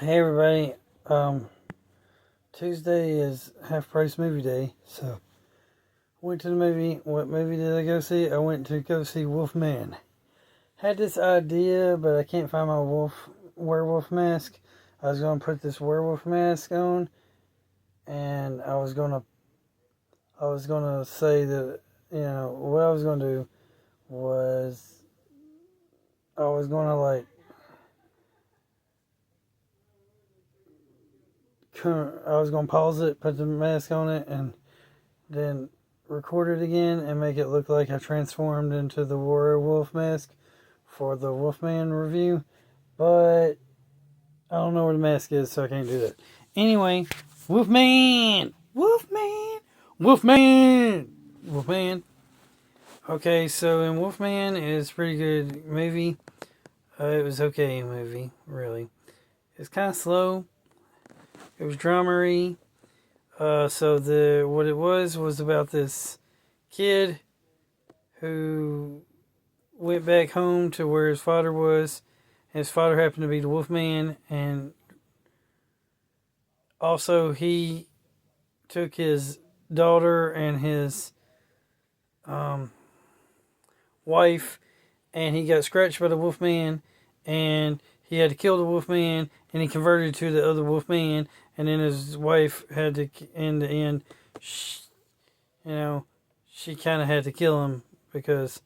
Hey everybody, Tuesday is half price movie day, so went to the movie. What movie did I go see? I went to go see Wolfman. Had this idea, but I can't find my werewolf mask. I was gonna put this werewolf mask on, and I was gonna say that what I was gonna do was I was gonna I was gonna pause it, put the mask on it, and then record it again and make it look like I transformed into the werewolf mask for the Wolfman review. But I don't know where the mask is, so I can't do that. Anyway, Wolfman! Wolfman! Wolfman! Wolfman. Okay, so in Wolfman is a pretty good movie. It was okay movie, really. It's kind of slow. It was dramery. What it was about this kid who went back home to where his father was. His father happened to be the Wolfman, and also he took his daughter and his wife, and he got scratched by the Wolfman, and he had to kill the Wolfman, and he converted to the other Wolfman, and then his wife had to, in the end, she kind of had to kill him because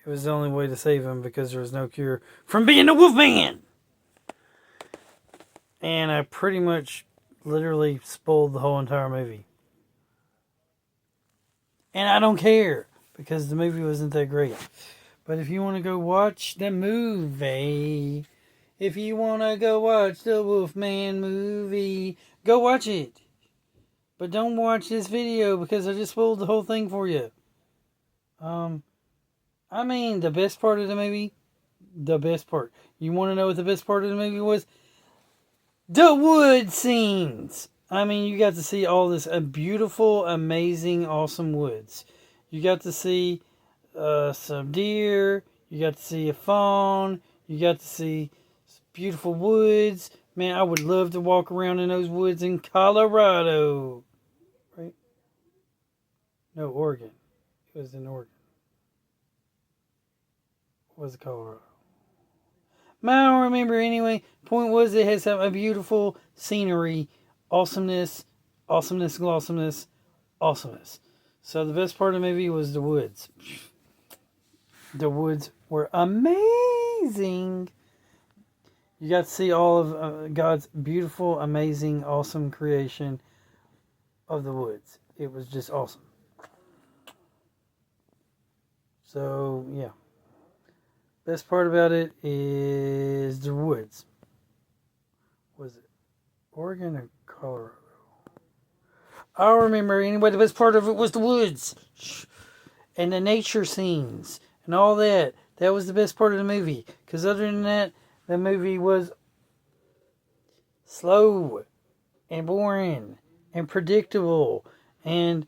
it was the only way to save him because there was no cure from being the Wolfman. And I pretty much literally spoiled the whole entire movie. And I don't care because the movie wasn't that great. But if you want to go watch the movie, if you want to go watch the Wolfman movie, go watch it. But don't watch this video because I just spoiled the whole thing for you. The best part of the movie, the best part. You want to know what the best part of the movie was? The wood scenes. You got to see all this beautiful, amazing, awesome woods. You got to see some deer. You got to see a fawn. You got to see beautiful woods. Man, I would love to walk around in those woods in Colorado. Right? No, Oregon. It was in Oregon. Was it Colorado? I don't remember anyway. Point was, it has a beautiful scenery, awesomeness, awesomeness. So the best part of the movie was the woods. The woods were amazing. You got to see all of God's beautiful, amazing, awesome creation of the woods. It was just awesome. So, yeah. Best part about it is the woods. Was it Oregon or Colorado? I don't remember anyway. The best part of it was the woods and the nature scenes and all that. That was the best part of the movie. Because other than that, the movie was slow and boring and predictable. And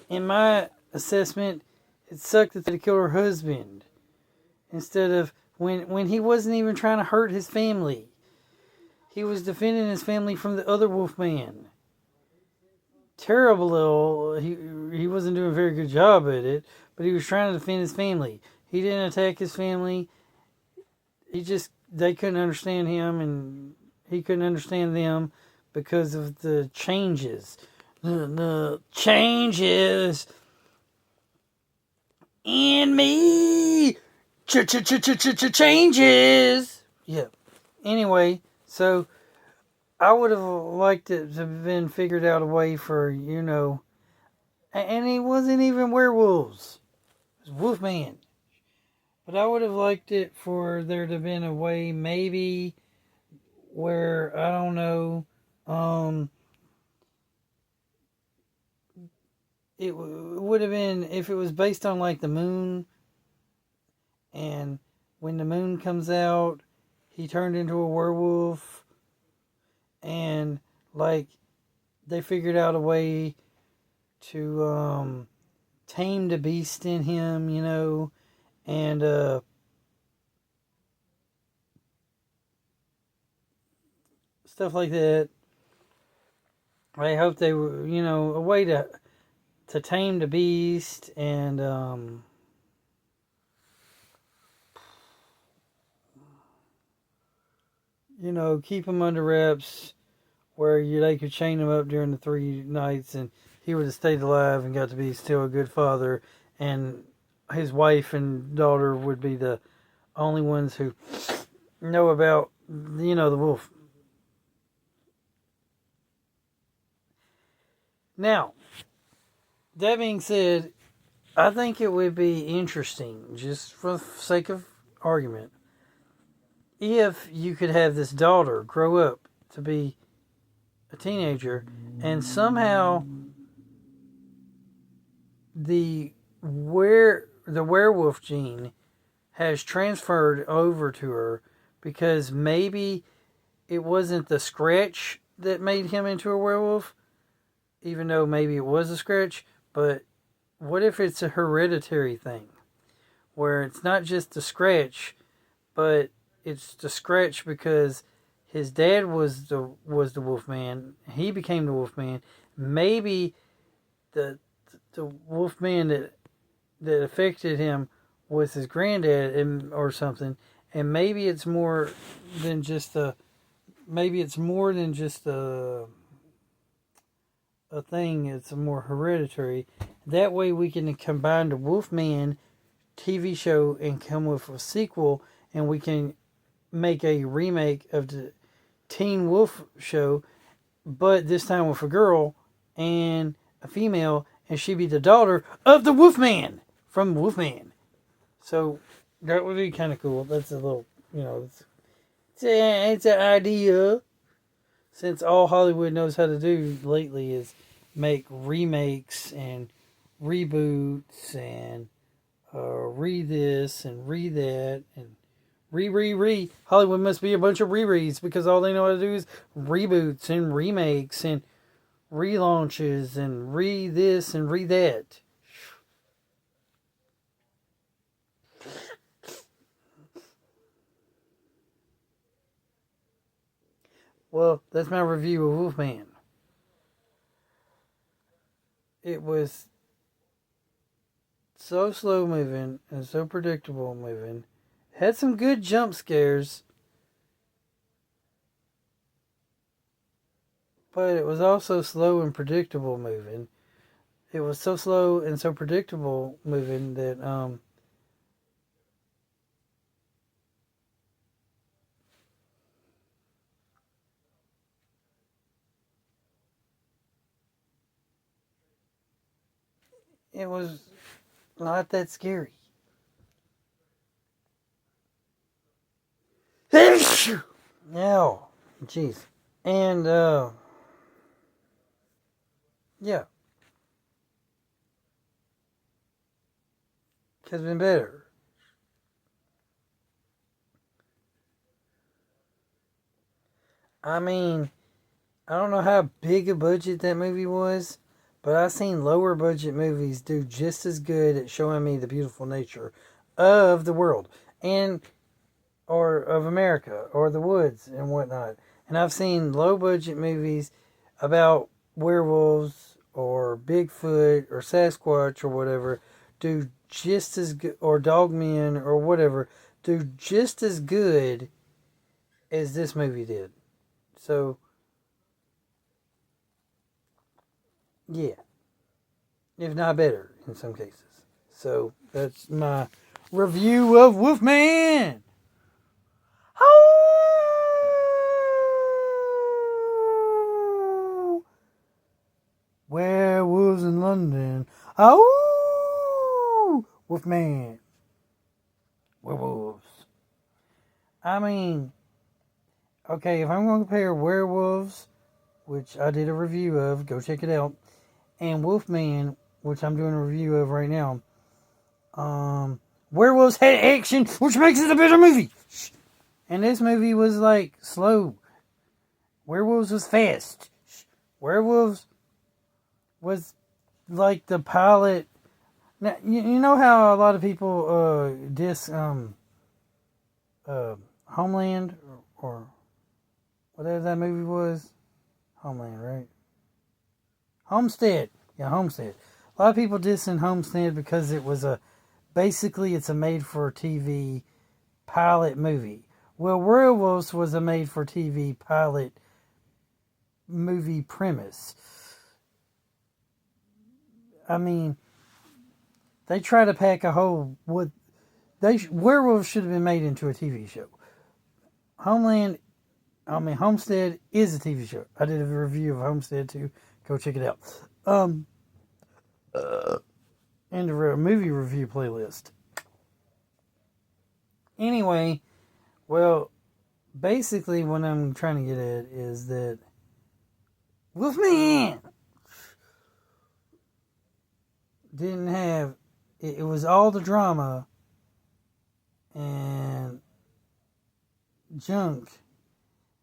in my assessment, it sucked that they killed her husband. Instead of when he wasn't even trying to hurt his family. He was defending his family from the other Wolfman. Terrible. He wasn't doing a very good job at it, but he was trying to defend his family. He didn't attack his family. They couldn't understand him, and he couldn't understand them because of the changes. The changes in me. Changes. Yeah. Anyway, so I would have liked it to have been figured out a way for, and it wasn't even werewolves. It was Wolfman. But I would have liked it for there to have been a way maybe where, I don't know, it would have been, if it was based on like the moon, and when the moon comes out, he turned into a werewolf, and like they figured out a way to tame the beast in him, and stuff like that. I hope they were, a way to tame the beast and keep him under wraps where they could chain him up during the 3 nights and he would have stayed alive and got to be still a good father, and his wife and daughter would be the only ones who know about, the wolf. Now, that being said, I think it would be interesting, just for the sake of argument, if you could have this daughter grow up to be a teenager and somehow the werewolf gene has transferred over to her, because maybe it wasn't the scratch that made him into a werewolf, even though maybe it was a scratch. But what if it's a hereditary thing where it's not just the scratch, but it's the scratch because his dad was the Wolfman, he became the Wolfman. Maybe the Wolfman that affected him was his granddad or something, and maybe it's more than just a thing. It's more hereditary. That way we can combine the Wolfman TV show and come with a sequel, and we can make a remake of the Teen Wolf show, but this time with a girl and a female, and she'd be the daughter of the Wolfman from Wolfman. So that would be kind of cool. That's a little, it's an idea. Since all Hollywood knows how to do lately is make remakes and reboots and re this and re that and re. Hollywood must be a bunch of rereads, because all they know how to do is reboots and remakes and relaunches and re this and re that. Well, that's my review of Wolfman. It was so slow moving and so predictable moving. Had some good jump scares, but it was also slow and predictable moving. It was so slow and so predictable moving that it was not that scary. Now, jeez. And yeah, has been better. I mean, I don't know how big a budget that movie was, but I've seen lower budget movies do just as good at showing me the beautiful nature of the world and or of America or the woods and whatnot. And I've seen low budget movies about werewolves or Bigfoot or Sasquatch or whatever do just as good, or Dogmen or whatever, do just as good as this movie did. So, yeah, if not better in some cases. So, that's my review of Wolfman. Oh! Werewolves in London. Oh! Wolfman. Werewolves. I mean, okay, if I'm going to compare werewolves, which I did a review of, go check it out, and Wolfman, which I'm doing a review of right now, werewolves had action, which makes it a better movie. And this movie was like slow. Werewolves was fast. Werewolves was like the pilot. Now, you know how a lot of people diss Homeland or whatever that movie was. Homeland, right? Homestead. Yeah, Homestead. A lot of people dissing Homestead because it was basically it's a made-for-TV pilot movie. Well, Werewolves was a made-for-TV pilot movie premise. I mean, they try to pack a whole... Werewolves should have been made into a TV show. Homestead is a TV show. I did a review of Homestead too. Go check it out. And a movie review playlist. Anyway, well, basically what I'm trying to get at is that Wolfman didn't have... It was all the drama and junk.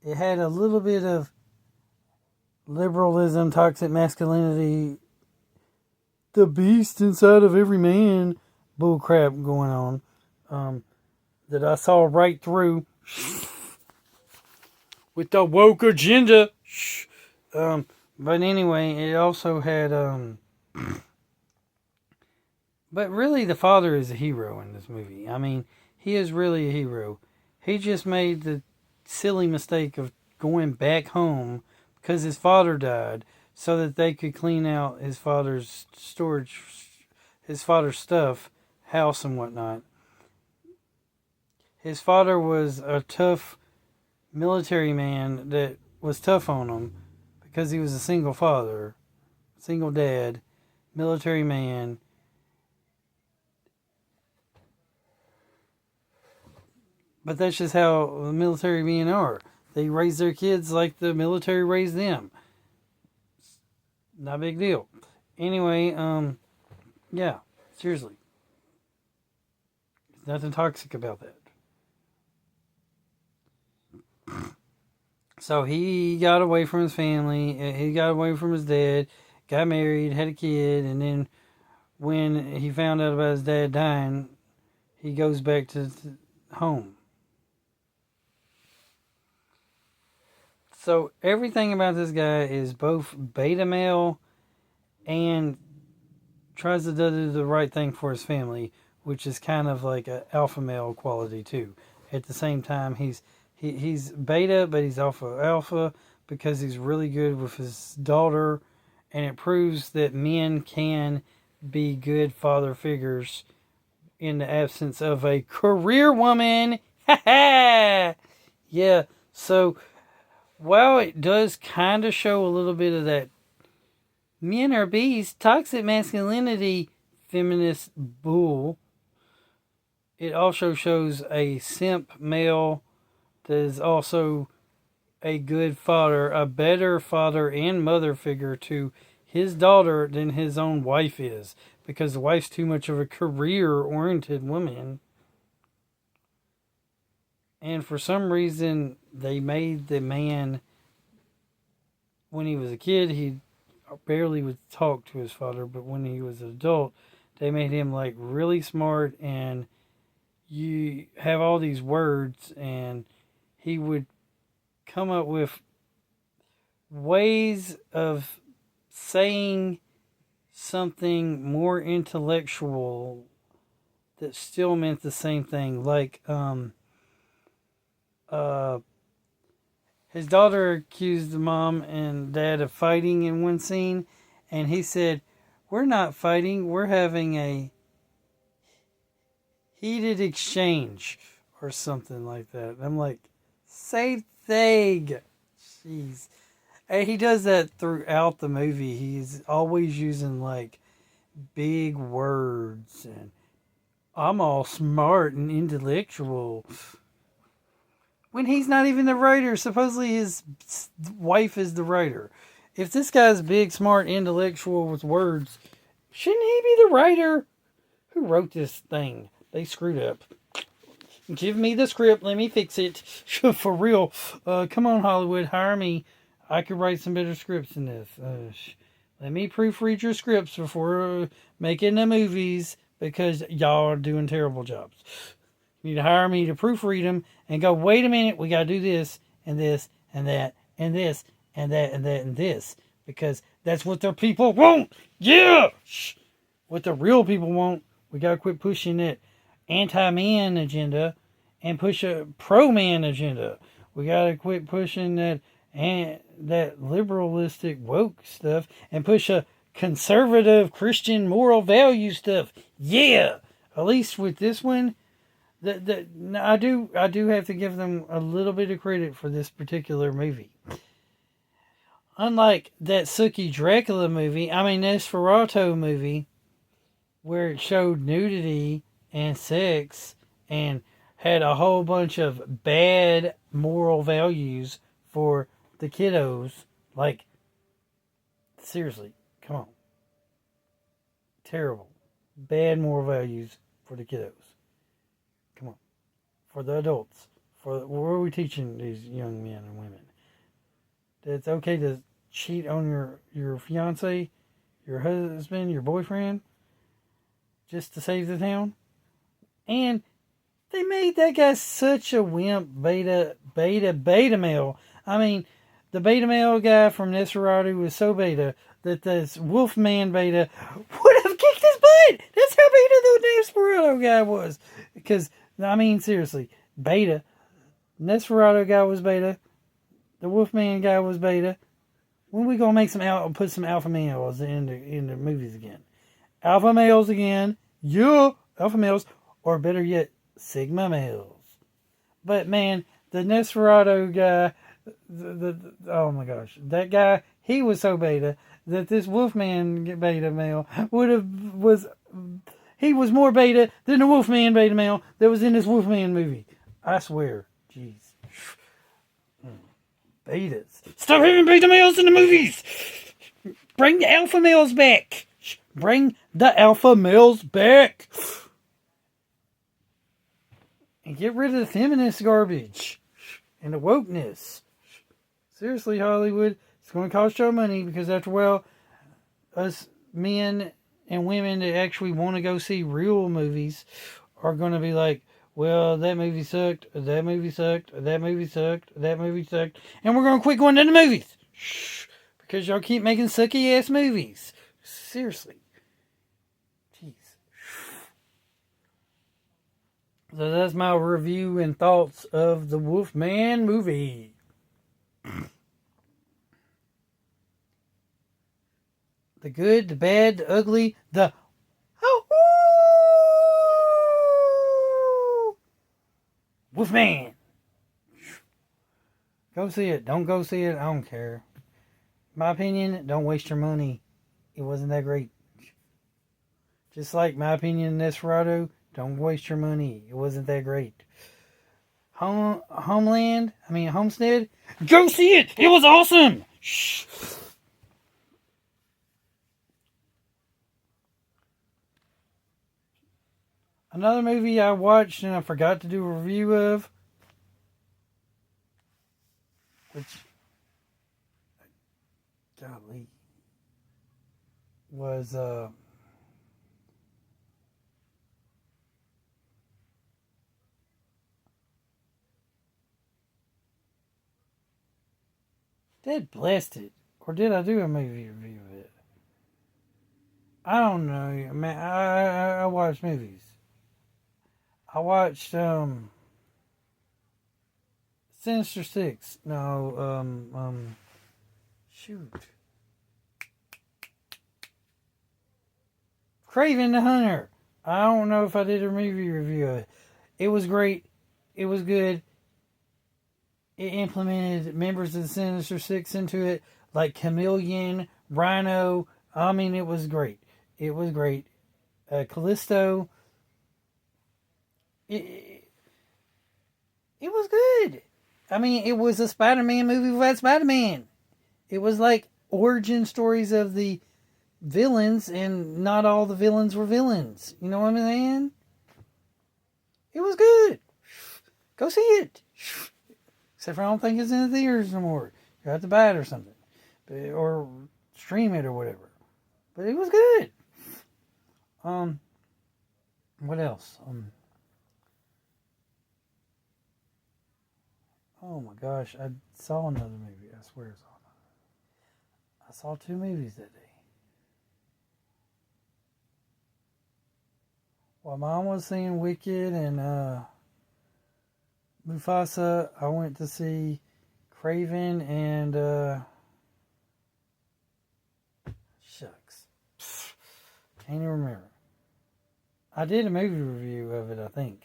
It had a little bit of liberalism, toxic masculinity, the beast inside of every man bullcrap going on that I saw right through with the woke agenda. But anyway, it also had but really the father is a hero in this movie. I mean, he is really a hero. He just made the silly mistake of going back home because his father died so that they could clean out his father's storage, his father's stuff, house and whatnot. His father was a tough military man that was tough on him because he was a single father, single dad, military man. But that's just how the military men are. They raise their kids like the military raised them. Not a big deal. Anyway, yeah, seriously. There's nothing toxic about that. So he got away from his family. He got away from his dad, got married, had a kid, and then when he found out about his dad dying, he goes back to home. So everything about this guy is both beta male and tries to do the right thing for his family, which is kind of like an alpha male quality too. At the same time, he's beta, but he's alpha because he's really good with his daughter, and it proves that men can be good father figures in the absence of a career woman. Ha ha! Yeah, so while it does kind of show a little bit of that men are beasts, toxic masculinity, feminist bull, it also shows a simp male that is also a good father, a better father and mother figure to his daughter than his own wife is, because the wife's too much of a career-oriented woman. And for some reason, they made the man, when he was a kid, he barely would talk to his father, but when he was an adult, they made him like really smart, and you have all these words, and he would come up with ways of saying something more intellectual that still meant the same thing. Like, his daughter accused the mom and dad of fighting in one scene, and he said, "We're not fighting, we're having a heated exchange," or something like that. And I'm like, same thing. Jeez. And he does that throughout the movie. He's always using like big words, and I'm all smart and intellectual, when he's not even the writer. Supposedly his wife is the writer. If this guy's big, smart, intellectual with words, shouldn't he be the writer? Who wrote this thing? They screwed up. Give me the script. Let me fix it. For real. Come on, Hollywood. Hire me. I could write some better scripts than this. Let me proofread your scripts before making the movies, because y'all are doing terrible jobs. You need to hire me to proofread them and go, wait a minute, we got to do this and this and that and this and that and that and this because that's what the people want. Yeah! Shh. What the real people want, we gotta quit pushing that anti-man agenda and push a pro-man agenda. We gotta quit pushing that liberalistic woke stuff and push a conservative Christian moral value stuff. Yeah, at least with this one, I do have to give them a little bit of credit for this particular movie. Unlike that Suki Dracula movie, Nosferatu movie, where it showed nudity and sex and had a whole bunch of bad moral values for the kiddos. Like, seriously, come on. Terrible. Bad moral values for the kiddos. Come on. For the adults. What are we teaching these young men and women? That it's okay to cheat on your fiance, your husband, your boyfriend, just to save the town? And they made that guy such a wimp beta male. I mean, the beta male guy from Nosferatu was so beta that this Wolfman beta would have kicked his butt. That's how beta the Nosferatu guy was. Because, seriously, beta. Nosferatu guy was beta. The Wolfman guy was beta. When are we gonna put some alpha males in the movies again? Alpha males again. Yeah, alpha males. Or better yet, Sigma males. But man, the Nosferatu guy, oh my gosh, that guy, he was so beta that this Wolfman beta male he was more beta than the Wolfman beta male that was in this Wolfman movie. I swear. Jeez. Betas. Stop having beta males in the movies! Bring the alpha males back! Bring the alpha males back! And get rid of the feminist garbage and the wokeness. Seriously, Hollywood, it's going to cost y'all money because after a while, us men and women that actually want to go see real movies are going to be like, well, that movie sucked, that movie sucked, that movie sucked, that movie sucked, and we're going to quit going to the movies. Shh, because y'all keep making sucky ass movies. Seriously. So that's my review and thoughts of the Wolfman movie. The good, the bad, the ugly, the Wolfman. Go see it. Don't go see it. I don't care. My opinion, don't waste your money. It wasn't that great. Just like my opinion, Nosferatu, don't waste your money. It wasn't that great. Homestead, go see it. It was awesome. Shh. Another movie I watched and I forgot to do a review of, which, golly, was Dead blessed it. Or did I do a movie review of it? I don't know. Man, I watch movies. I watched Sinister Six. No, shoot. Craven the Hunter. I don't know if I did a movie review of it. It was great. It was good. It implemented members of the Sinister Six into it, like Chameleon, Rhino. It was great. It was great. Callisto. It was good. It was a Spider-Man movie without Spider-Man. It was like origin stories of the villains, and not all the villains were villains. You know what I'm saying? It was good. Go see it. Except for I don't think it's in the theaters no more. You have to buy it or something. Or stream it or whatever. But it was good. What else? Oh my gosh, I saw another movie. I swear I saw another. I saw 2 movies that day. While Mom was seeing Wicked and Mufasa, I went to see Craven and shucks. Can't even remember. I did a movie review of it, I think.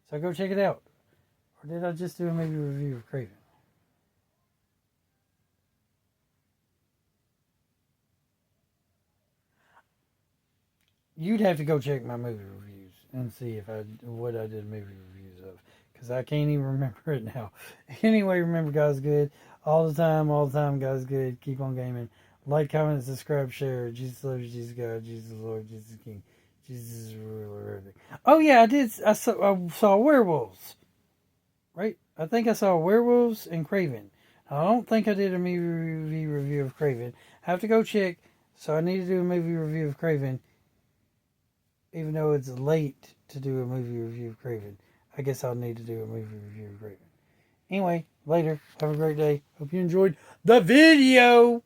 So go check it out. Or did I just do a movie review of Craven? You'd have to go check my movie reviews and see what I did movie reviews of, because I can't even remember it now. Anyway, remember, guys, good all the time, guys, good. Keep on gaming. Like, comment, subscribe, share. Jesus loves you, Jesus God, Jesus Lord, Jesus King, Jesus is the ruler of everything. Oh yeah, I saw werewolves. Right? I think I saw werewolves and Craven. I don't think I did a movie review of Craven. I have to go check, so I need to do a movie review of Craven. Even though it's late to do a movie review of Craven, I guess I'll need to do a movie review of Craven. Anyway, later. Have a great day. Hope you enjoyed the video.